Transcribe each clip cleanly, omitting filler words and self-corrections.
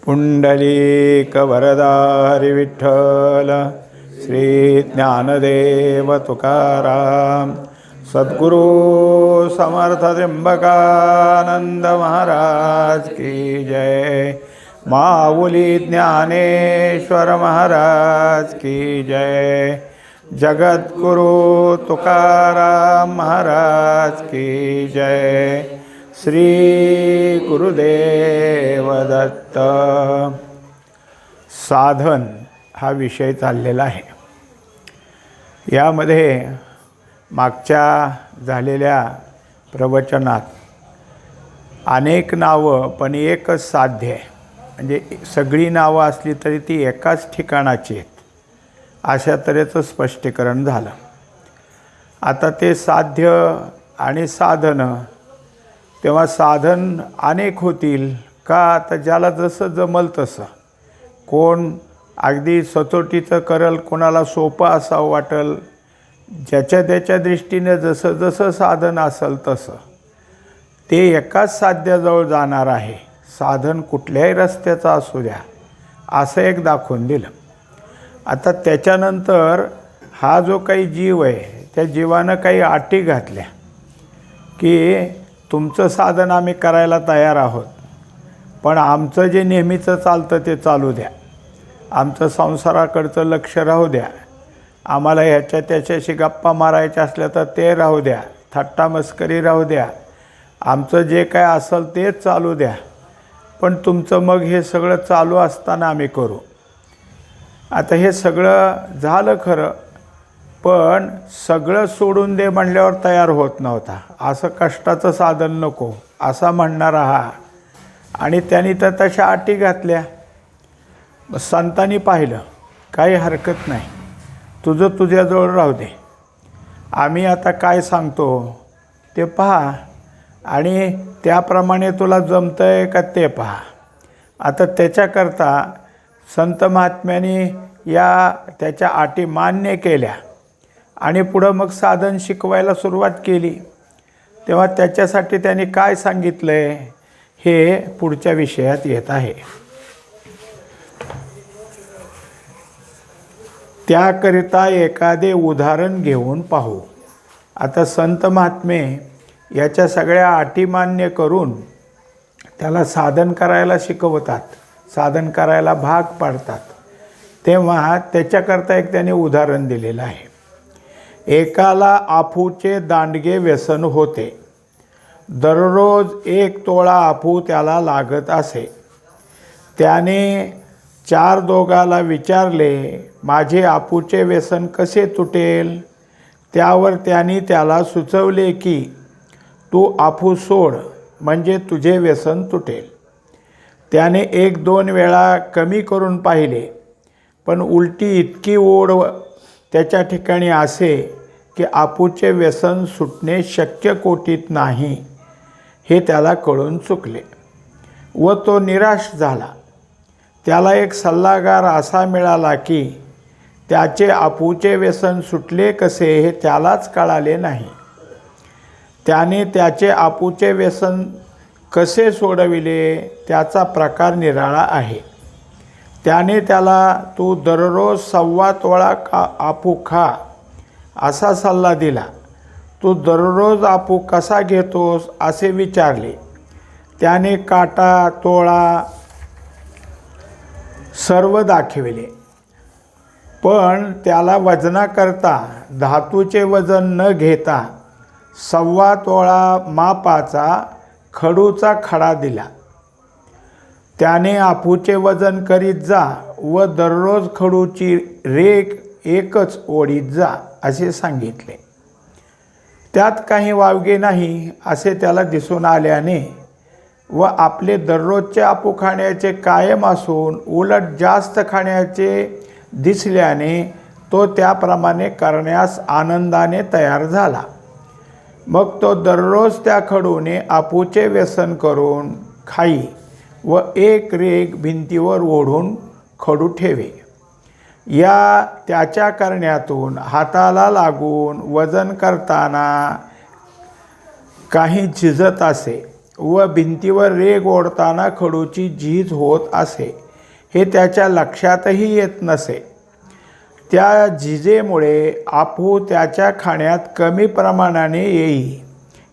पुंडलीकवरदारि विठ्ठल श्री ज्ञानदेव तुकाराम सद्गुरु समर्थ त्र्यंबकानंद महाराज की जय। माऊली ज्ञानेश्वर महाराज की जय। जगद्गुरु तुकाराम महाराज की जय। श्री गुरुदेव दत्त। साधन हा विषय चाललेला आहे। यामध्ये मागच्या झालेल्या प्रवचनात अनेक नावं पण एकच साध्य आहे, म्हणजे सगळी नावं असली तरी ती एकाच ठिकाणाची आहेत, अशा तऱ्हेचं स्पष्टीकरण झालं। आता ते साध्य आणि साधनं, तेव्हा साधन अनेक होतील का? आता ज्याला जसं जमल तसं, कोण अगदी सचोटीचं करल, कोणाला सोपं असावं वाटेल, ज्याच्या त्याच्या दृष्टीने जसं जसं साधन असेल तसं ते एकाच साध्याजवळ जाणार आहे। साधन कुठल्याही रस्त्याचं असू द्या असं एक दाखवून दिलं। आता त्याच्यानंतर हा जो काही जीव आहे त्या जीवानं काही अटी घातल्या की तुमचं साधन आम्ही करायला तयार आहोत, पण आमचं जे नेहमीचं चालतं ते चालू द्या, आमचं संसाराकडचं लक्ष राहू द्या, आम्हाला ह्याच्या त्याच्याशी गप्पा मारायच्या असल्या तर ते राहू द्या, थट्टा मस्करी राहू द्या, आमचं जे काय असेल तेच चालू द्या, पण तुमचं मग हे सगळं चालू असताना आम्ही करू। आता हे सगळं झालं खरं, पण सगळं सोडून दे म्हणल्यावर तयार होत नव्हता। असं कष्टाचं साधन नको असा म्हणणारा हा, आणि त्यांनी तर तशा अटी घातल्या। संतांनी पाहिलं काही हरकत नाही, तुझं तुझ्याजवळ राहू दे, आम्ही आता काय सांगतो ते पहा आणि त्याप्रमाणे तुला जमतं आहे का ते पहा। आता त्याच्याकरता संत महात्म्यांनी या त्याच्या अटी मान्य केल्या आणि पुढं मग साधन शिकवायला सुरुवात केली। तेव्हा त्याच्यासाठी त्यांनी काय सांगितलं आहे हे पुढच्या विषयात येत आहे। त्याकरिता एखादे उदाहरण घेऊन पाहू। आता संत महात्मे याच्या सगळ्या अटी मान्य करून त्याला साधन करायला शिकवतात, साधन करायला भाग पाडतात। तेव्हा त्याच्याकरता एक त्याने उदाहरण दिलेलं आहे। एकाला अफूचे दांडगे व्यसन होते, दररोज 1 तोळा अफू त्याला लागत असे। त्याने 4 दोघाला विचारले, माझे अफूचे व्यसन कसे तुटेल? त्यावर त्यांनी त्याला सुचवले की तू अफू सोड म्हणजे तुझे व्यसन तुटेल। त्याने 1-2 वेळा कमी करून पाहिले, पण उलटी इतकी ओढ त्याच्या ठिकाणी असे की अफूचे व्यसन सुटणे शक्य कोटीत नाही हे त्याला कळून चुकले व तो निराश झाला। त्याला एक सल्लागार असा मिळाला की त्याचे अफूचे व्यसन सुटले कसे हे त्यालाच कळाले नाही। त्याने त्याचे अफूचे व्यसन कसे सोडविले त्याचा प्रकार निराळा आहे। त्याने त्याला तू दररोज 1.25 तोळा अफू खा असा सल्ला दिला। तू दररोज अफू कसा घेतोस असे विचारले। त्याने काटा तोळा सर्व दाखविले, पण त्याला वजनाकरता धातूचे वजन न घेता 1.25 तोळा मापाचा खडूचा खडा दिला। त्याने अफूचे वजन करीत जा व दररोज खडूची रेघ एकच ओढीत जा असे सांगितले। त्यात काही वावगे नाही असे त्याला दिसून आल्याने व आपले दररोजचे अफू खाण्याचे कायम असून उलट जास्त खाण्याचे दिसल्याने तो त्याप्रमाणे करण्यास आनंदाने तयार झाला। मग तो दररोज त्या खडूने अफूचे व्यसन करून खाई व 1 रेघ भिंतीवर ओढून खडू ठेवे। या त्याच्या करण्यातून हाताला लागून वजन करताना काही झिजत असे व भिंतीवर रेघ ओढताना खडूची झीज होत असे हे त्याच्या लक्षातही येत नसे. त्या झिजेमुळे आपू त्याच्या खाण्यात कमी प्रमाणाने येई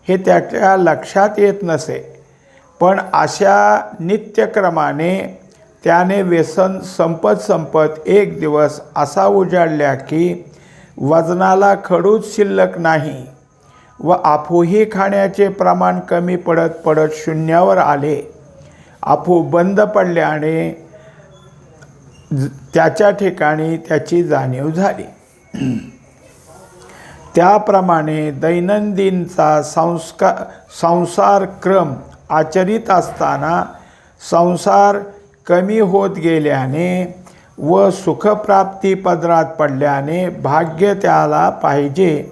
हे त्याच्या लक्षात येत नसे. पण अशा नित्यक्रमाने त्याने व्यसन संपत एक दिवस असा उजाडला की वजनाला खडूच शिल्लक नाही व आपूही खाण्याचे प्रमाण कमी पडत शून्यावर आले. आपू बंद पडल्याने त्याच्या ठिकाणी त्याची जाणीव झाली. त्याप्रमाणे दैनंदिनचा संसार क्रम आचरित असताना संसार कमी होत गेल्याने व सुखप्राप्ती पदरात पडल्याने भाग्य त्याला पाहिजे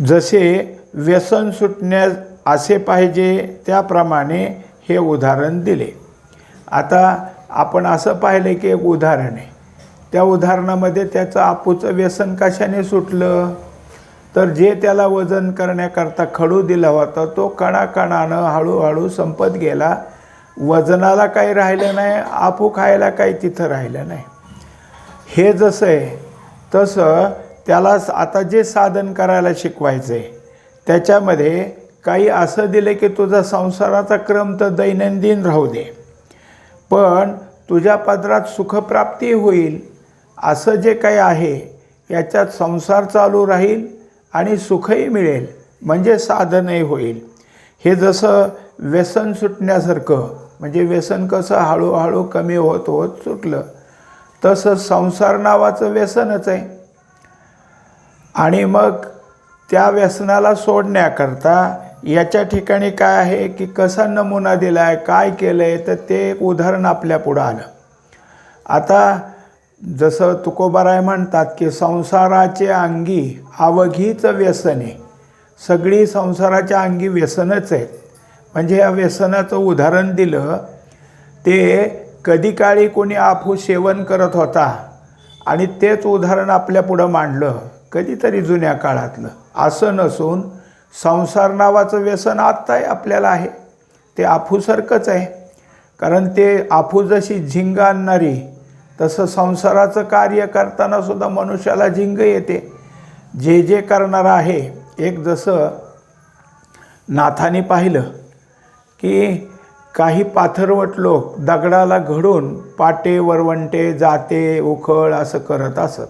जसे व्यसन सुटण्यास असे पाहिजे त्याप्रमाणे हे उदाहरण दिले. आता आपण असं पाहिलं की एक उदाहरण आहे. त्या उदाहरणामध्ये त्याचं आपूचं व्यसन कशाने सुटलं तर जे त्याला वजन करण्याकरता खडू दिला होता तो कणाकणानं हळूहळू संपत गेला. वजनाला काही राहिलं नाही, आपू खायला काही तिथं राहिलं नाही. हे जसं आहे तसं त्याला आता जे साधन करायला शिकवायचं आहे त्याच्यामध्ये काही असं दिलं की तुझा संसाराचा क्रम तर दैनंदिन राहू दे, पण तुझ्या पदरात सुखप्राप्ती होईल असं जे काही आहे याच्यात संसार चालू राहील आणि सुखही मिळेल म्हणजे साधनही होईल. हे जसं व्यसन सुटण्यासारखं म्हणजे व्यसन कसं हळूहळू कमी होत होत सुटलं तसं संसार नावाचं व्यसनच आहे. आणि मग त्या व्यसनाला सोडण्याकरता याच्या ठिकाणी काय आहे की कसा नमुना दिला आहे, काय केलं आहे, तर ते एक उदाहरण आपल्या पुढं आलं. आता जसं तुकोबाराय म्हणतात की संसाराचे अंगी अवघीच व्यसने, सगळी संसाराच्या अंगी व्यसनच आहेत. म्हणजे या व्यसनाचं उदाहरण दिलं ते कधी काळी कोणी आपू सेवन करत होता आणि तेच उदाहरण आपल्या पुढं मांडलं कधीतरी जुन्या काळातलं. असं नसून संसार नावाचं व्यसन आत्ताही आपल्याला आहे, ते आफूसारखंच आहे. कारण ते आफू जशी झिंग आणणारी तसं संसाराचं कार्य करताना सुद्धा मनुष्याला झिंग येते. जे करणार आहे, एक जसं नाथाने पाहिलं की काही पाथरवट लोक दगडाला घडून पाटे वरवंटे जाते उखळ असं करत असत.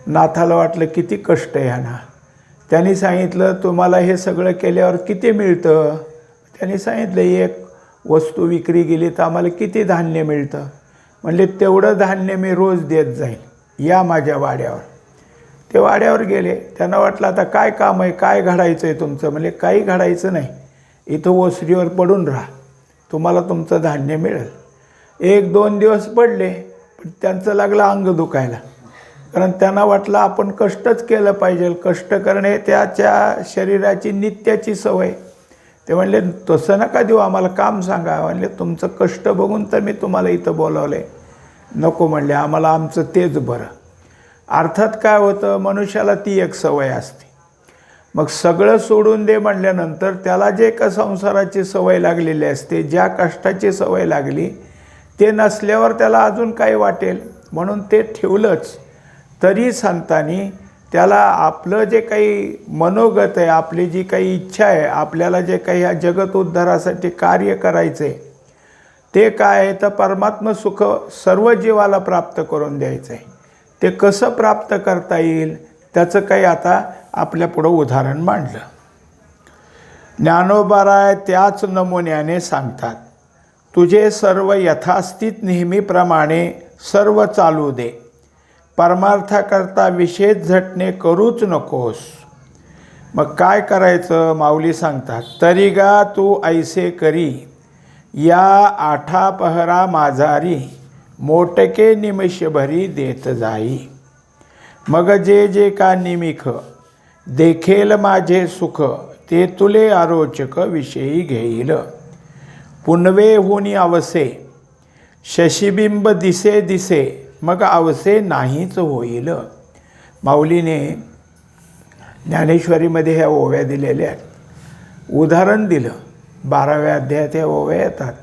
नाथाला वाटलं किती कष्ट आहे ह्यांना. त्यांनी सांगितलं तुम्हाला हे सगळं केल्यावर किती मिळतं. त्यांनी सांगितलं एक वस्तू विक्री गेली तर आम्हाला किती धान्य मिळतं. म्हणले तेवढं धान्य मी रोज देत जाईल, या माझ्या वाड्यावर. ते वाड्यावर गेले. त्यांना वाटलं आता काय काम आहे, काय घडायचं आहे तुमचं. म्हणजे काही घडायचं नाही, इथं ओसरीवर पडून राहा, तुम्हाला तुमचं धान्य मिळेल. 1-2 दिवस पडले पण त्यांचं लागलं अंग दुखायला. कारण त्यांना वाटलं आपण कष्टच केलं पाहिजे, कष्ट करणे त्याच्या शरीराची नित्याची सवय. ते म्हणले तसं नका देऊ, आम्हाला काम सांगा. म्हणले तुमचं कष्ट बघून तर मी तुम्हाला इथं बोलावलं आहे. नको म्हणले, आम्हाला आमचं तेच बरं. अर्थात काय होतं, मनुष्याला ती एक सवय असते. मग सगळं सोडून दे म्हणल्यानंतर त्याला जे का संसाराची सवय लागलेली असते, ज्या कष्टाची सवय लागली ते नसल्यावर त्याला अजून काय वाटेल, म्हणून ते ठेवलंच. तरी संतांनी त्याला आपलं जे काही मनोगत आहे, आपली जी काही इच्छा आहे, आपल्याला जे काही ह्या जगत उद्धारासाठी कार्य करायचं आहे ते काय आहे तर परमात्म सुख सर्व जीवाला प्राप्त करून द्यायचं आहे. ते कसं प्राप्त करता येईल त्याचं काही आता आपल्या पुढं उदाहरण मांडलं. ज्ञानोबाराय त्याच नमुन्याने सांगतात, तुझे सर्व यथास्थित नेहमीप्रमाणे सर्व चालू दे, परमार्थाकरता विशेष झटणे करूच नकोस. मग काय करायचं माऊली सांगतात, तरी गा तू ऐसे करी या आठा पहरा माझारी, मोटके निमिषभरी देत जाई. मग जे का निमिख देखेल माझे सुख, ते तुले आरोचक विषयी घेईल. पुनवे होनी अवसे शशिबिंब दिसे दिसे, मग अवसे नाहीच होईल. माऊलीने ज्ञानेश्वरीमध्ये ह्या ओव्या दिलेल्या आहेत. उदाहरण दिलं. 12व्या अध्यायात या ओव्या येतात.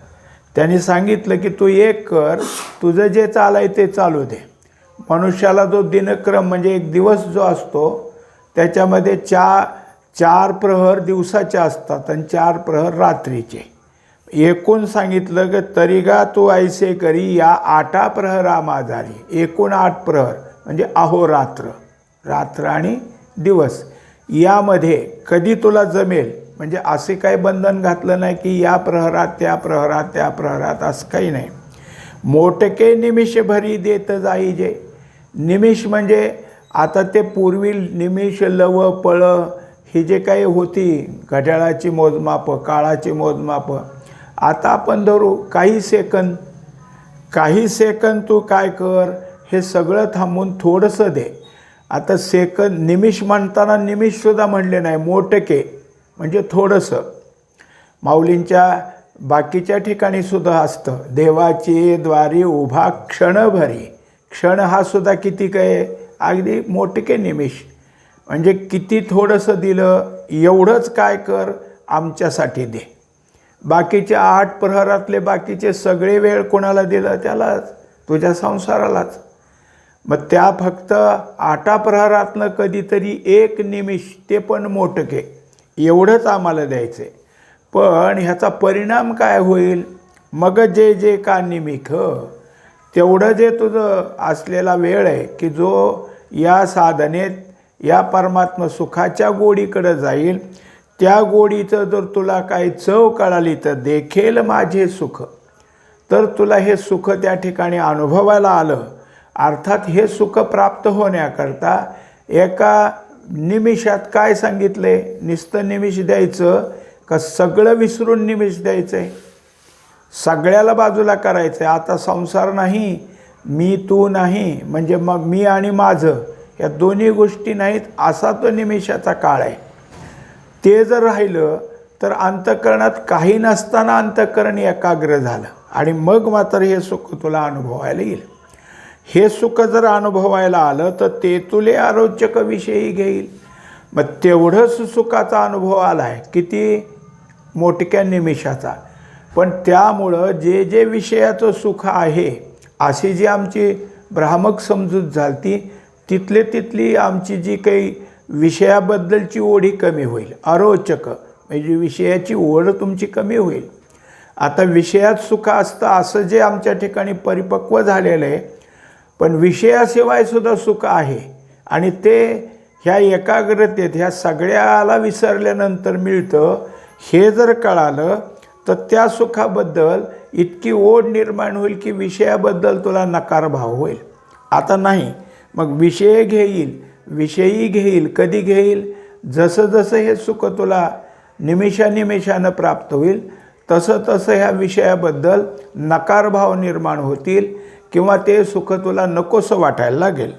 त्यांनी सांगितलं की तू एक कर, तुझं जे चालाय ते चालू दे. मनुष्याला जो दिनक्रम म्हणजे एक दिवस जो असतो त्याच्यामध्ये चार प्रहर दिवसाचे असतात आणि 4 प्रहर रात्रीचे. एकूण सांगितलं की तरीगा तू ऐसे करी या 8 प्रहरा माझारी. एकूण 8 प्रहर म्हणजे अहोरात्र, रात्र आणि दिवस. यामध्ये कधी तुला जमेल म्हणजे असे काही बंधन घातलं नाही की या प्रहरात त्या प्रहरात त्या प्रहरात, असं काही नाही. मोटके निमिष भरी देत जाई जे. निमिष म्हणजे आता ते पूर्वी निमिष, लव, पळ ही जे काही होती घड्याळाची मोजमापं, काळाची मोजमापं, आता आपण धरू काही सेकंद तू काय कर, हे सगळं थांबून थोडंसं दे. आता सेकंद निमिष म्हणताना निमिषसुद्धा म्हणले नाही, मोटके म्हणजे थोडंसं. माऊलींच्या बाकीच्या ठिकाणी सुद्धा असतं, देवाची द्वारी उभा क्षणभरी. क्षण हा सुद्धा किती काय, अगदी मोटके निमिष म्हणजे किती थोडंसं दिलं, एवढंच काय कर आमच्यासाठी दे. बाकीचे 8 प्रहरातले बाकीचे सगळे वेळ कोणाला दिलं, त्यालाच, तुझ्या संसारालाच. मग त्या फक्त 8 प्रहरातनं कधीतरी 1 निमिष, ते पण मोटके, एवढंच आम्हाला द्यायचं आहे. पण ह्याचा परिणाम काय होईल, मग जे का निमिख, तेवढं जे तुझं असलेला वेळ आहे की जो या साधनेत या परमात्मा सुखाच्या गोडीकडं जाईल, त्या गोडीचं जर तुला काही चव कळाली तर देखेल माझे सुख, तर तुला हे सुख त्या ठिकाणी अनुभवायला आलं. अर्थात हे सुख प्राप्त होण्याकरता एका निमिषात काय सांगितले, नुसतं निमिष द्यायचं का सगळं विसरून निमिष द्यायचं आहे, सगळ्याला बाजूला करायचं आहे. आता संसार नाही, मी तू नाही, म्हणजे मग मी आणि माझं या दोन्ही गोष्टी नाहीत, असा तो निमिषाचा काळ आहे. ते जर राहिलं तर अंतःकरणात काही नसताना अंतःकरण एकाग्र झालं आणि मग मात्र हे सुख तुला अनुभवायला येईल. हे सुख जर अनुभवायला आलं तर ते तुले आरोचक विषयी घेईल. मग तेवढंच सुखाचा अनुभव आला आहे, किती मोठक्या निमिषाचा. पण त्यामुळं जे विषयाचं सुख आहे, अशी जी आमची भ्रामक समजूत झाली, तिथली आमची जी काही विषयाबद्दलची ओढी कमी होईल. अरोचक म्हणजे विषयाची ओढ तुमची कमी होईल. आता विषयात सुख असतं असं जे आमच्या ठिकाणी परिपक्व झालेलं आहे, पण विषयाशिवाय सुद्धा सुख आहे आणि ते ह्या एकाग्रतेत ह्या सगळ्याला विसरल्यानंतर मिळतं. हे जर कळालं तर त्या सुखाबद्दल इतकी ओढ निर्माण होईल की विषयाबद्दल तुला नकार भाव होईल. आता नाही, मग विषयी घेईल. कधी घेईल, जसं जसं हे सुख तुला निमिषानिमिषानं प्राप्त होईल तसं ह्या विषयाबद्दल नकारभाव निर्माण होतील किंवा ते सुख तुला नकोसं वाटायला लागेल.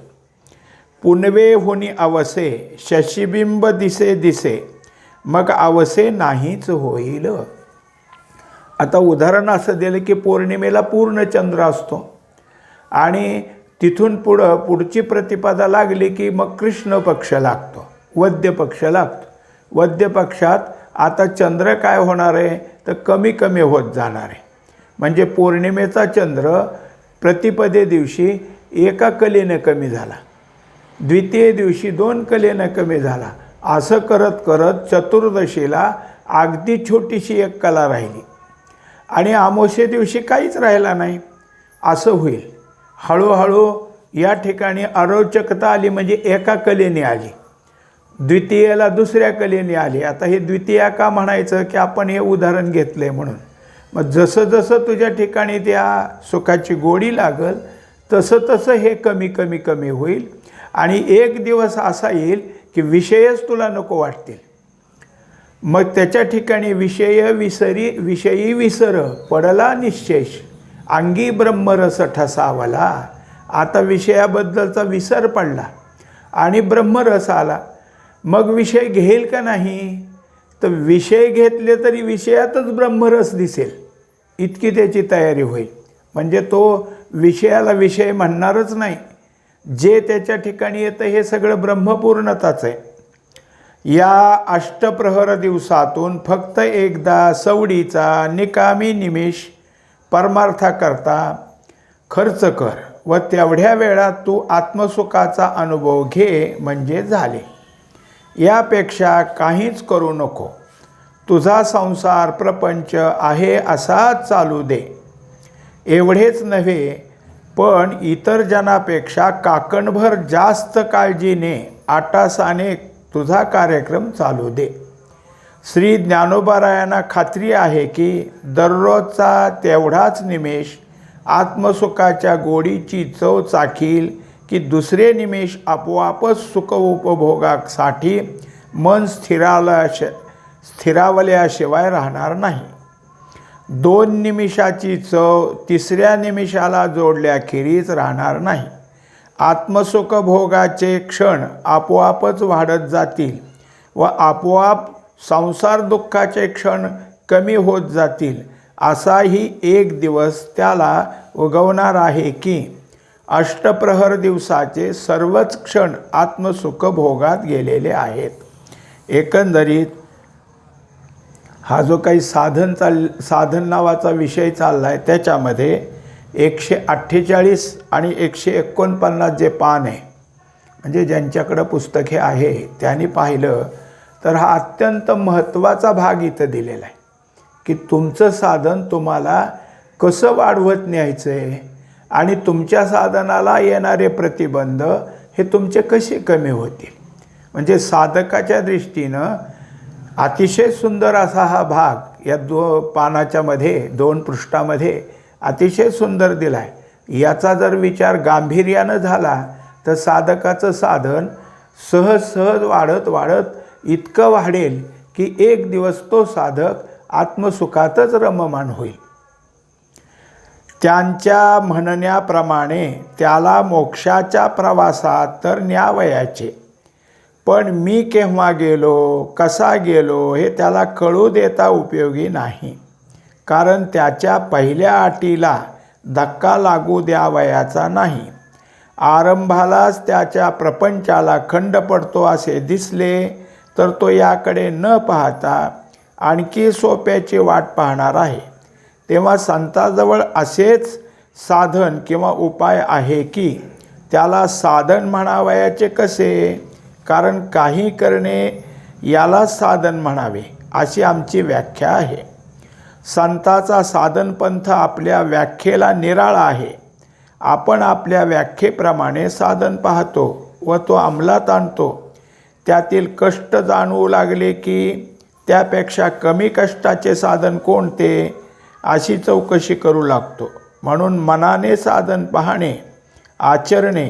पुनवे होणी अवसे शशिबिंब दिसे मग अवसे नाहीच होईल. आता उदाहरण असं दिलं की पौर्णिमेला पूर्ण चंद्र असतो आणि तिथून पुढची प्रतिपदा लागली की मग कृष्ण पक्ष लागतो, वद्य पक्ष लागतो. वद्य पक्षात आता चंद्र काय होणार आहे तर कमी होत जाणार आहे. म्हणजे पौर्णिमेचा चंद्र प्रतिपदे दिवशी 1 कलेनं कमी झाला, द्वितीय दिवशी 2 कलेनं कमी झाला. असं करत चतुर्दशीला अगदी छोटीशी 1 कला राहिली आणि अमावास्ये दिवशी काहीच राहिला नाही. असं होईल. हळूहळू या ठिकाणी अरोचकता आली, म्हणजे 1 कलेने आली, द्वितीयेला 2ऱ्या कलेने आली. आता हे द्वितीया का म्हणायचं की आपण हे उदाहरण घेतलं आहे म्हणून. मग जसं तुझ्या ठिकाणी त्या सुखाची गोडी लागल तसं हे कमी होईल आणि एक दिवस असा येईल की विषयच तुला नको वाटतील. मग त्याच्या ठिकाणी विषयी विसर पडला निश्चेष अंगी ब्रह्मरस ठसावला. आता विषयाबद्दलचा विसर पडला आणि ब्रह्मरस आला. मग विषय घेईल का नाही, तर विषय घेतले तरी विषयातच ब्रह्मरस दिसेल इतकी त्याची तयारी होईल. म्हणजे तो विषयाला विषय म्हणणारच नाही. जे त्याच्या ठिकाणी येतं हे सगळं ब्रह्मपूर्णताच आहे. या अष्टप्रहर दिवसातून फक्त एकदा सवडीचा निकामी निमिष परमार्थाकरता खर्च कर व तेवढ्या वेळात तू आत्मसुखाचा अनुभव घे म्हणजे झाले. यापेक्षा काहीच करू नको. तुझा संसार प्रपंच आहे असाच चालू दे. एवढेच नव्हे पण इतर जनापेक्षा काकणभर जास्त काळजीने आटासाने तुझा कार्यक्रम चालू दे. श्री ज्ञानोबारायांना खात्री आहे की दररोजचा तेवढाच निमेष आत्मसुखाच्या गोडीची चव चाखील की दुसरे निमेष आपोआपच सुख उपभोगासाठी मन स्थिरावल्याशिवाय राहणार नाही. 2 निमिषाची चव तिसऱ्या निमिषाला जोडल्याखेरीज राहणार नाही. आत्मसुख भोगाचे क्षण आपोआपच वाढत जातील व आपोआप संसार दुःखाचे क्षण कमी होत जातील. असाही एक दिवस त्याला उगवणार आहे की अष्टप्रहर दिवसाचे सर्वच क्षण आत्मसुख भोगात गेलेले आहेत. एकंदरीत हा जो काही साधन नावाचा विषय चालला आहे त्याच्यामध्ये 148 आणि 149 जे पान आहे, म्हणजे ज्यांच्याकडं पुस्तके आहे त्यांनी पाहिलं तर हा अत्यंत महत्त्वाचा भाग इथं दिलेला आहे की तुमचं साधन तुम्हाला कसं वाढवत न्यायचं आहे आणि तुमच्या साधनाला येणारे प्रतिबंध हे तुमचे कसे कमी होतील. म्हणजे साधकाच्या दृष्टीनं अतिशय सुंदर असा हा भाग या पानाच्या मध्ये 2 पृष्ठामध्ये अतिशय सुंदर दिला आहे. याचा जर विचार गांभीर्यानं झाला तर साधकाचं साधन सहज वाढत इतकं वाढेल की एक दिवस तो साधक आत्मसुखातच रममाण होईल. त्यांच्या म्हणण्याप्रमाणे त्याला मोक्षाच्या प्रवासात तर न्यावयाचे, पण मी केव्हा गेलो कसा गेलो हे त्याला कळू देता उपयोगी नाही. कारण त्याच्या पहिल्या अटीला धक्का लागू द्यावयाचा नाही. आरंभालाच त्याच्या प्रपंचाला खंड पडतो असे दिसले तर तो याकडे न पाहता आणखी सोप्याची वाट पाहणार आहे. तेव्हा संताजवळ असेच साधन किंवा उपाय आहे की त्याला साधन म्हणावयाचे कसे, कारण काही करणे याला साधन म्हणावे अशी आमची व्याख्या आहे. संताचा साधनपंथ आपल्या व्याख्येला निराळा आहे. आपण आपल्या व्याख्येप्रमाणे साधन पाहतो व तो अंमलात आणतो. त्यातील कष्ट जाणवू लागले की त्यापेक्षा कमी कष्टाचे साधन कोणते अशी चौकशी करू लागतो. म्हणून मनाने साधन पाहणे, आचरणे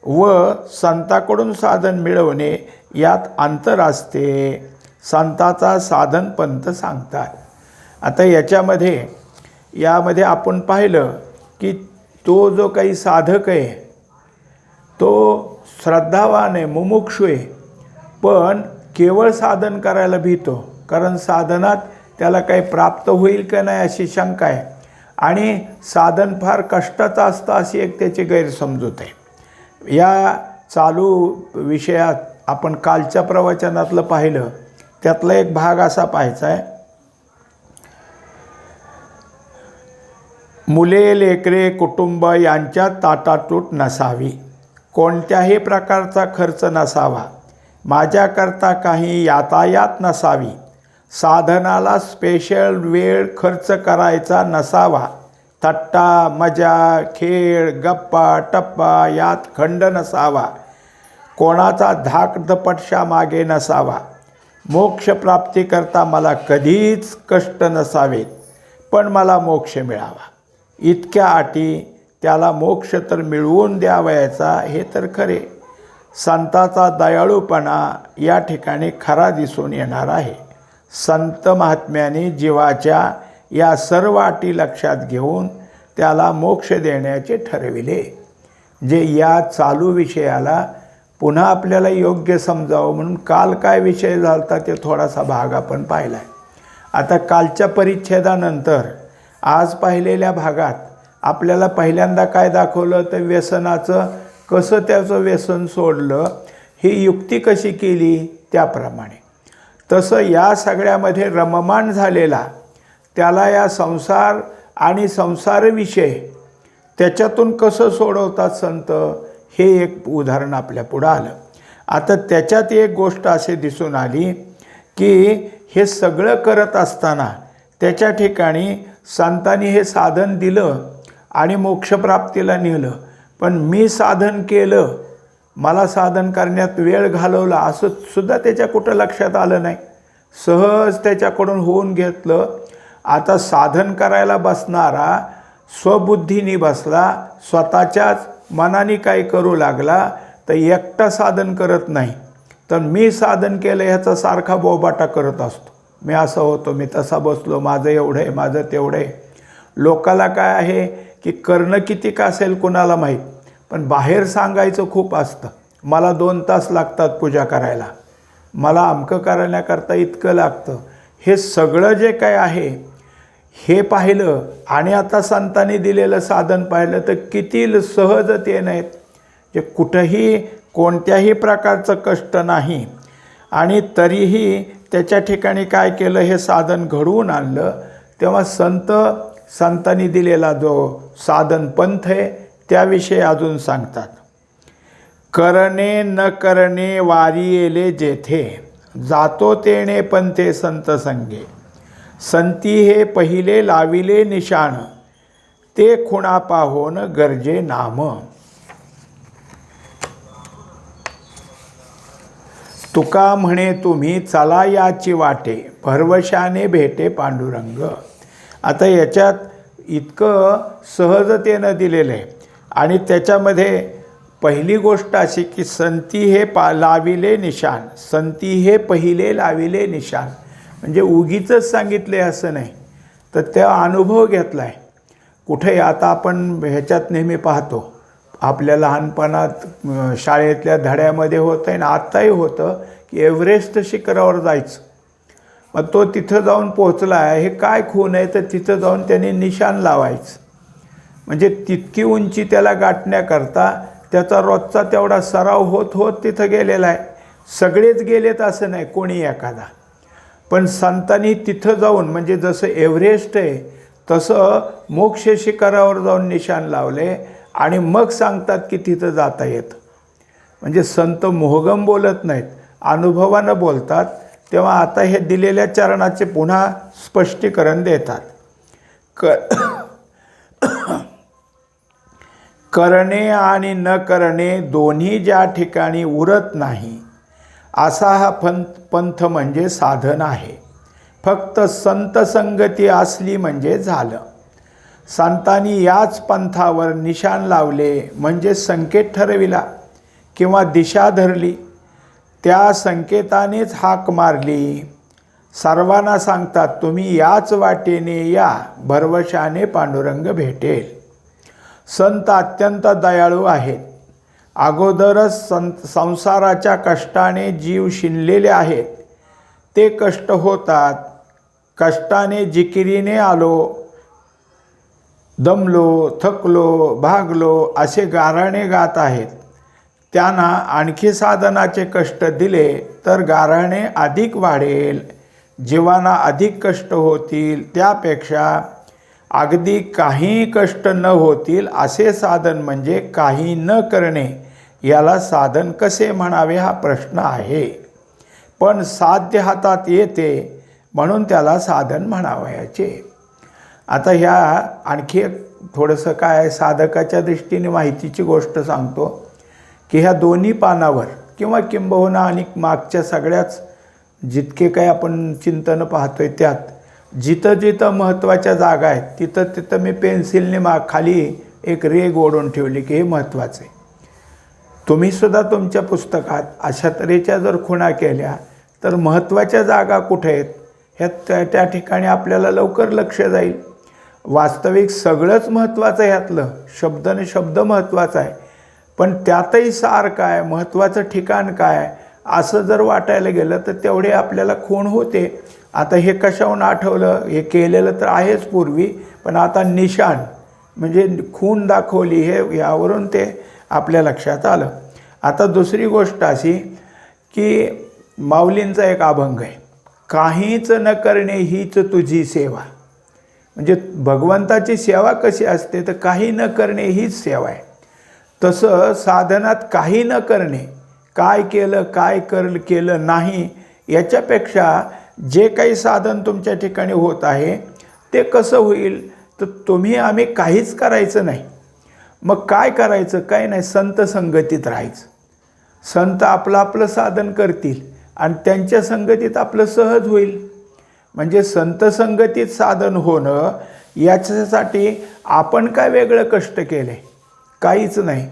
व संताकडून साधन मिळवणे यात अंतर असते. संताचा साधनपंथ सांगतात. आता यामध्ये आपण पाहिलं की तो जो काही साधक आहे तो श्रद्धावान आहे, मुमुक्षू आहे, पण केवळ साधन करायला भीतो. कारण साधनात त्याला काही प्राप्त होईल का नाही अशी शंका आहे आणि साधन फार कष्टाचं असतं अशी एक त्याची गैरसमजूत आहे. या चालू विषयात आपण कालच्या प्रवचनातलं पाहिलं त्यातला एक भाग असा पाहायचा आहे. मुले लेकरे कुटुंब यांच्यात ताटातूट नसावी. कोणत्याही प्रकारचा खर्च नसावा. माझ्याकरता काही यातायात नसावी. साधनाला स्पेशल वेळ खर्च करायचा नसावा. थट्टा मजा खेळ गप्पा टप्पा यात खंड नसावा. कोणाचा धाकधपटशा मागे नसावा. मोक्षप्राप्तीकरता मला कधीच कष्ट नसावेत, पण मला मोक्ष मिळावा. इतक्या अटी त्याला मोक्ष तर मिळवून द्यावयाचा हे तर खरे. संताचा दयाळूपणा या ठिकाणी खरा दिसून येणार आहे. संत महात्म्याने जीवाच्या या सर्व अटी लक्षात घेऊन त्याला मोक्ष देण्याचे ठरविले. जे या चालू विषयाला पुन्हा आपल्याला योग्य समजावं म्हणून काल काय विषय झाला ते थोडासा भाग आपण पाहिला आहे. आता कालच्या परिच्छेदानंतर आज पाहिलेल्या भागात आपल्याला पहिल्यांदा काय दाखवलं तर व्यसनाचं कसं त्याचं व्यसन सोडलं ही युक्ती कशी केली त्याप्रमाणे. तसं या सगळ्यामध्ये रममाण झालेला त्याला या संसार आणि संसारविषय त्याच्यातून कसं सोडवतात संत, हे एक उदाहरण आपल्या पुढं आलं. आता त्याच्यात एक गोष्ट असे दिसून आली की हे सगळं करत असताना त्याच्या ठिकाणी संतांनी हे साधन दिलं आणि मोक्षप्राप्तीला नेलं, पण मी साधन केलं, मला साधन करण्यात वेळ घालवला असं सुद्धा त्याच्या कुठं लक्षात आलं नाही. सहज त्याच्याकडून होऊन घेतलं. आता साधन करायला बसणारा स्वबुद्धीने बसला, स्वतःच्याच मनाने काय करू लागला, तर एकटा साधन करत नाही, तर मी साधन केलं ह्याचा सारखा बोबाटा करत असतो. मी असं होतो, मी तसा बसलो, माझं एवढं आहे, माझं तेवढं आहे. लोकाला काय आहे की करणं किती का असेल कुणाला माहीत, पण बाहेर सांगायचं खूप असतं. मला 2 तास लागतात पूजा करायला, मला अमकं करण्याकरता इतकं लागतं. हे सगळं जे काय आहे हे पाहिलं आणि आता संतांनी दिलेलं साधन पाहिलं तर किती सहजतेने आहेत. जे कुठंही कोणत्याही प्रकारचं कष्ट नाही आणि तरीही त्याच्या ठिकाणी काय केलं, हे साधन घडवून आणलं. तेव्हा संतांनी दिलेला जो साधन पंथ आहे त्याविषयी अजून सांगतात. करणे न करणे वारी येले जेथे, जातो तेणे पंथे संत संगे. संती हे पहिले लाविले निशाण, ते खुणा पाहोन गरजे नाम. तुका म्हणे तुम्ही चला याची वाटे, भरवशाने भेटे पांडुरंग. आता याच्यात इतकं सहजतेनं दिलेलं आहे आणि त्याच्यामध्ये पहिली गोष्ट अशी की संती हे लाविले निशाण, संती हे पहिले लाविले निशाण, म्हणजे उगीचच सांगितले असं नाही, तर त्या अनुभव घेतला आहे. कुठे आता आपण ह्याच्यात नेहमी पाहतो, आपल्या लहानपणात शाळेतल्या धड्यामध्ये होतं आहे ना, आत्ताही होतं की एव्हरेस्ट शिखरावर जायचं. मग तो तिथं जाऊन पोचला आहे, हे काय खूण आहे, तर तिथं जाऊन त्याने निशाण लावायचं. म्हणजे तितकी उंची त्याला गाठण्याकरता त्याचा रोजचा तेवढा सराव होत होत तिथं गेलेला आहे. सगळेच गेलेत असं नाही, कोणी एखादा. पण संतांनी तिथं जाऊन, म्हणजे जसं एव्हरेस्ट आहे तसं मोक्ष शिखरावर जाऊन निशाण लावले आणि मग सांगतात की तिथं जाता येतं. म्हणजे संत मोहगम बोलत नाहीत, अनुभवानं बोलतात. तेव्हा आता हे दिलेल्या चरणाचे पुन्हा स्पष्टीकरण देतात. करणे आणि न करणे दोन्ही ज्या ठिकाणी उरत नाही, असा हा पंथ म्हणजे साधन आहे. फक्त संत संगती असली म्हणजे झालं. संतांनी याच पंथावर निशाण लावले म्हणजे संकेत ठरविला किंवा दिशा धरली, त्या संकेतानेच हाक मारली. सर्वांना सांगतात तुम्ही याच वाटेने या, भरवशाने पांडुरंग भेटेल. संत अत्यंत दयाळू आहेत. अगोदरच संसाराच्या कष्टाने जीव शिनलेले आहेत. ते कष्ट होतात, कष्टाने जिकिरीने आलो, दमलो, थकलो, भागलो असे गाऱ्हाणे गात आहेत. त्यांना आणखी साधनाचे कष्ट दिले तर गाऱ्हाणे अधिक वाढेल, जीवांना अधिक कष्ट होतील. त्यापेक्षा अगदी काही कष्ट न होतील असे साधन म्हणजे काही न करणे. याला साधन कसे म्हणावे हा प्रश्न आहे, पण साध्य हातात येते म्हणून त्याला साधन म्हणावयाचे. आता ह्या आणखी एक थोडंसं काय साधकाच्या दृष्टीने माहितीची गोष्ट सांगतो की ह्या दोन्ही पानावर किंवा किंबहुना आणि मागच्या सगळ्याच जितके काय आपण चिंतन पाहतोय त्यात जिथं जिथं महत्त्वाच्या जागा आहेत तिथं तिथं मी पेन्सिलने खाली एक रेघ ओढून ठेवली की हे महत्त्वाचं आहे. तुम्हीसुद्धा तुमच्या पुस्तकात अशा तऱ्हेच्या जर खुणा केल्या तर महत्त्वाच्या जागा कुठे आहेत ह्या त्या ठिकाणी आपल्याला लवकर लक्ष जाईल. वास्तविक सगळंच महत्त्वाचं आहे, ह्यातलं शब्दाने शब्द महत्त्वाचा आहे, पण त्यातही सार काय, महत्त्वाचं ठिकाण काय असं जर वाटायला गेलं तर तेवढे आपल्याला खूण होते. आता हे कशाहून आठवलं, हे केलेलं तर आहेच पूर्वी, पण आता निशाण म्हणजे खूण दाखवली हे यावरून ते आपल्या लक्षात आलं. आता दुसरी गोष्ट अशी की माऊलींचा एक अभंग आहे, काहीच न करणे हीच तुझी सेवा. म्हणजे भगवंताची सेवा कशी असते तर काही न करणे हीच सेवा आहे. तसं साधनात काही न करणे, काय केलं काय केलं नाही याच्यापेक्षा जे काही साधन तुमच्या ठिकाणी होत आहे ते कसं होईल, तर आम्ही काहीच करायचं नाही. मग काय करायचं, काय नाही, संत संगतीत राहायचं. संत आपलं आपलं साधन करतील आणि त्यांच्या संगतीत आपलं सहज होईल. म्हणजे संत संगतीत साधन होणं याच्यासाठी आपण काय वेगळं कष्ट केले, काहीच नाही.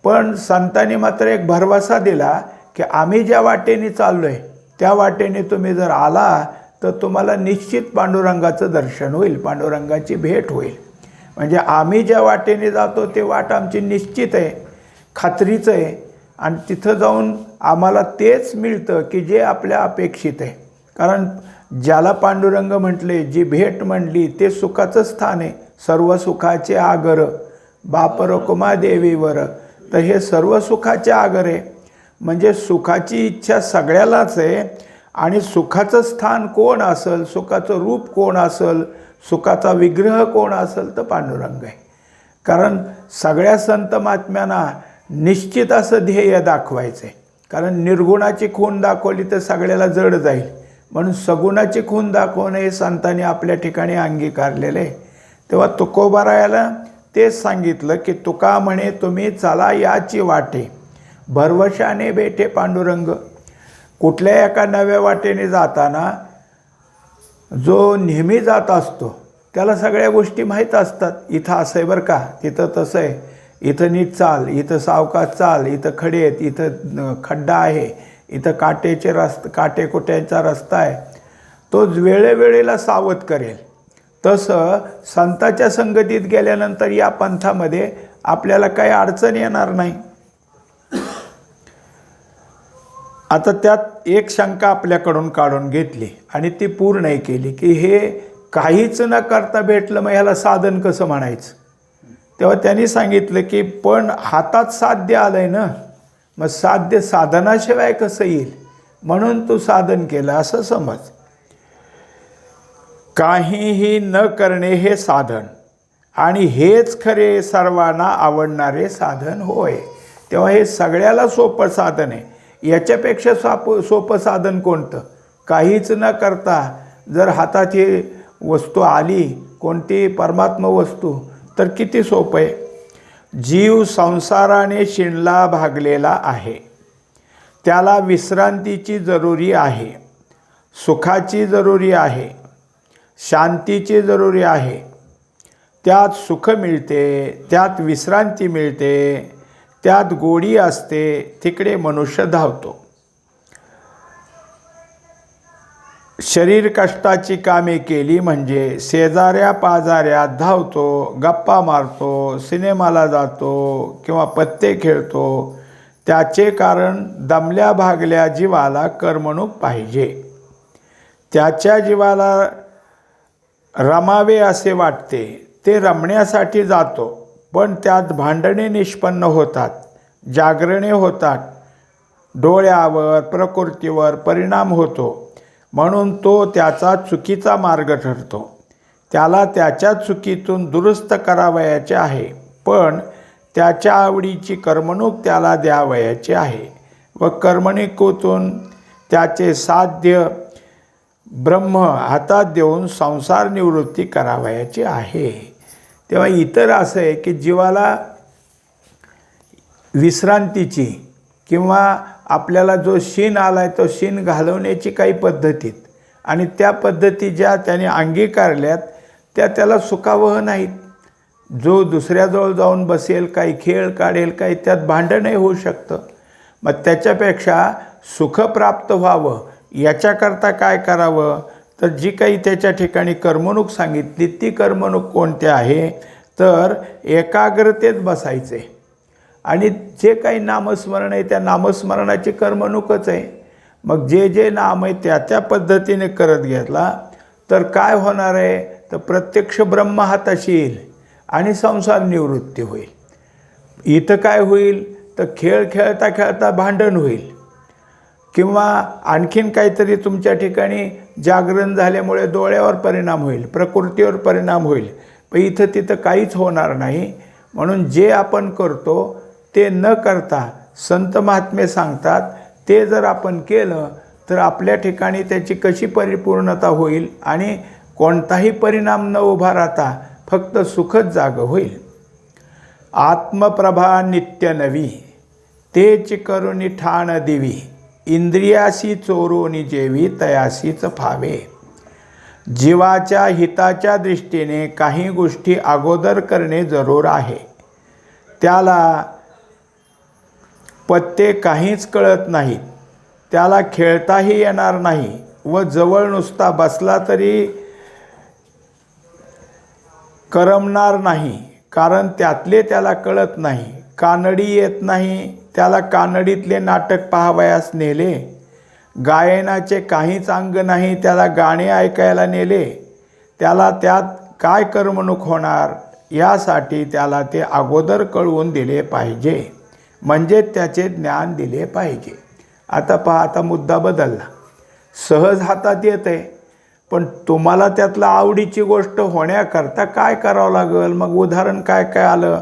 पण संतांनी मात्र एक भरवसा दिला की आम्ही ज्या वाटेने चाललो आहे त्या वाटेने तुम्ही जर आला तर तुम्हाला निश्चित पांडुरंगाचं दर्शन होईल, पांडुरंगाची भेट होईल. म्हणजे आम्ही ज्या वाटेने जातो ते वाट आमची निश्चित आहे, खात्रीचं आहे. आणि तिथं जाऊन आम्हाला तेच मिळतं की जे आपल्या अपेक्षित आहे. कारण ज्याला पांडुरंग म्हटले, जी भेट म्हणली ते सुखाचं स्थान आहे. सर्व सुखाचे आगर बाप रकुमा देवीवर, तर हे सर्व सुखाचे आगर आहे. म्हणजे सुखाची इच्छा सगळ्यालाच आहे. आणि सुखाचं स्थान कोण असेल, सुखाचं रूप कोण असेल, सुखाचा विग्रह कोण असेल तर पांडुरंग आहे. कारण सगळ्या संत महात्म्यांना निश्चित असं ध्येय दाखवायचं आहे. कारण निर्गुणाची खूण दाखवली तर सगळ्याला जड जाईल, म्हणून सगुणाची खूण दाखवणं हे संतांनी आपल्या ठिकाणी अंगीकारलेलं आहे. तेव्हा तुकोबारायाला तेच सांगितलं की तुका म्हणे तुम्ही चला याची वाटे, भरवशाने बेठे पांडुरंग. कुठल्या एका नव्या वाटेने जाताना जो नेहमी जात असतो त्याला सगळ्या गोष्टी माहीत असतात. इथं असं आहे बरं का, तिथं तसं आहे, इथं नीट चाल, इथं सावकाश चाल, इथं खडे आहेत, इथं खड्डा आहे, इथं काटेकोट्यांचा रस्ता आहे. तो वेळेवेळेला सावध करेल. तसं संताच्या संगतीत गेल्यानंतर या पंथामध्ये आपल्याला काही अडचण येणार नाही. आता त्यात एक शंका आपल्याकडून काढून घेतली आणि ती पूर्णही केली की हे काहीच न करता भेटलं, मग ह्याला साधन कसं म्हणायचं. तेव्हा त्यांनी सांगितलं की पण हातात साध्य आलंय ना, मग साध्य साधनाशिवाय कसं येईल, म्हणून तू साधन केलं असं समज. काहीही न करणे हे साधन, आणि हेच खरे सर्वांना आवडणारे साधन होय. तेव्हा हे सगळ्याला सोपं साधन आहे. याच्यापेक्षा सोपं साधन कोणतं. काहीच न करता जर हातात ही वस्तू आली, कोणती परमात्मा वस्तू, तर किती सोपं आहे. जीव संसाराने शिणला भागलेला आहे, त्याला विश्रांतीची जरुरी आहे, सुखाची जरुरी आहे, शांतीची जरुरी आहे. त्यात सुख मिळते, त्यात विश्रांती मिळते, त्यात गोडी असते, तिकडे मनुष्य धावतो. शरीर कष्टाची कामे केली म्हणजे शेजाऱ्या पाजाऱ्यात धावतो, गप्पा मारतो, सिनेमाला जातो किंवा पत्ते खेळतो. त्याचे कारण दमल्या भागल्या जीवाला करमणूक पाहिजे. त्याच्या जीवाला रमावे असे वाटते, ते रमण्यासाठी जातो. पण त्यात भांडणे निष्पन्न होतात, जागरणे होतात, डोळ्यावर प्रकृतीवर परिणाम होतो. म्हणून तो त्याचा चुकीचा मार्ग ठरतो. त्याला त्याच्या चुकीतून दुरुस्त करावयाचे आहे, पण त्याच्या आवडीची करमणूक त्याला द्यावयाची आहे व करमणुकीतून त्याचे साध्य ब्रह्म हातात देऊन संसार निवृत्ती करावयाची आहे. तेव्हा इतर असं आहे की जीवाला विश्रांतीची किंवा आपल्याला जो शीण आला आहे तो शीण घालवण्याची काही पद्धतीत, आणि त्या पद्धती ज्या त्याने अंगीकारल्यात त्या त्याला सुखावह नाहीत. जो दुसऱ्याजवळ जाऊन बसेल, काही खेळ काढेल, काही त्यात भांडणही होऊ शकतं. मग त्याच्यापेक्षा सुख प्राप्त व्हावं याच्याकरता काय करावं, तर जी काही त्याच्या ठिकाणी करमणूक सांगितली ती करमणूक कोणती आहे, तर एकाग्रतेत बसायचे. आणि जे काही नामस्मरण आहे त्या नामस्मरणाची करमणूकच आहे. मग जे जे नाम आहे त्या त्या पद्धतीने करत घेतला तर काय होणार आहे, तर प्रत्यक्ष ब्रह्म हाताशी येईल आणि संसार निवृत्ती होईल. इथं काय होईल, तर खेळ खेळता खेळता भांडण होईल किंवा आणखीन काहीतरी तुमच्या ठिकाणी जागरण झाल्यामुळे डोळ्यावर परिणाम होईल, प्रकृतीवर परिणाम होईल. पण इथं तिथं काहीच होणार नाही. म्हणून जे आपण करतो ते न करता संत महात्मे सांगतात ते जर आपण केलं तर आपल्या ठिकाणी त्याची कशी परिपूर्णता होईल आणि कोणताही परिणाम न उभा राहता फक्त सुखच जागं होईल. आत्मप्रभा नित्य नवी, तेच करुणी ठाण दिवी, इंद्रियासी चोरोनी जेवी तयासीच फावे. जीवाच्या हिताच्या दृष्टीने काही गोष्टी अगोदर करणे जरूर आहे. त्याला पत्ते काहीच कळत नाहीत, त्याला खेळताही येणार नाही व जवळ नुसता बसला तरी करमणार नाही, कारण त्यातले त्याला कळत नाही. कानडी येत नाही, त्याला कानडीतले नाटक पाहावयास नेले. गायनाचे काहीच अंग नाही, त्याला गाणे ऐकायला नेले. त्याला त्यात काय करमणूक होणार यासाठी त्याला ते अगोदर कळवून दिले पाहिजे, म्हणजे त्याचे ज्ञान दिले पाहिजे. आता पहा, आता मुद्दा बदलला. सहज हातात येते, पण तुम्हाला त्यातलं आवडीची गोष्ट होण्याकरता काय करावं लागेल? मग उदाहरण काय काय आलं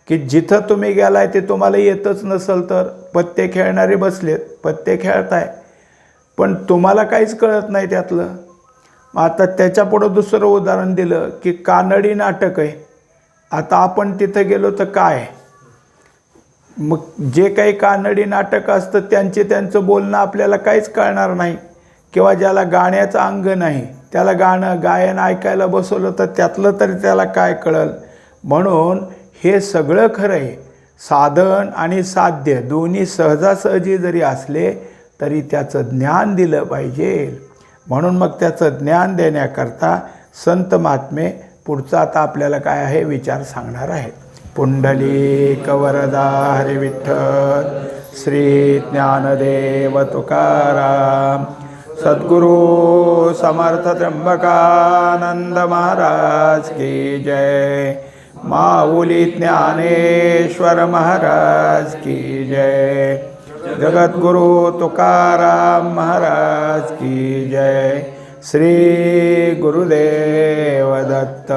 की जिथं तुम्ही गेलाय ते तुम्हाला येतच नसेल तर पत्ते खेळणारे बसलेत, पत्ते खेळताय, पण तुम्हाला काहीच कळत नाही त्यातलं. मग आता त्याच्यापुढं दुसरं उदाहरण दिलं की कानडी नाटक आहे. आता आपण तिथं गेलो तर काय, मग जे काही कानडी नाटक असतं त्यांचं बोलणं आपल्याला काहीच कळणार नाही. किंवा ज्याला गाण्याचं अंग नाही त्याला गायन ऐकायला बसवलं तर त्यातलं तरी त्याला काय कळलं. म्हणून हे सगळं खरं आहे. साधन आणि साध्य दोन्ही सहजासहजी जरी असले तरी त्याचं ज्ञान दिलं पाहिजे. म्हणून मग त्याचं ज्ञान देण्याकरता संत महात्मे पुढचा आता आपल्याला काय आहे विचार सांगणार आहेत. पुंडलिक वरदा हरी विठ्ठल, श्री ज्ञानदेव तुकाराम, सद्गुरु समर्थ त्र्यंबकानंद महाराज की जय, माऊली ज्ञानेश्वर महाराज की जय, जगद्गुरु तुकाराम महाराज की जय. श्री गुरुदेव दत्त.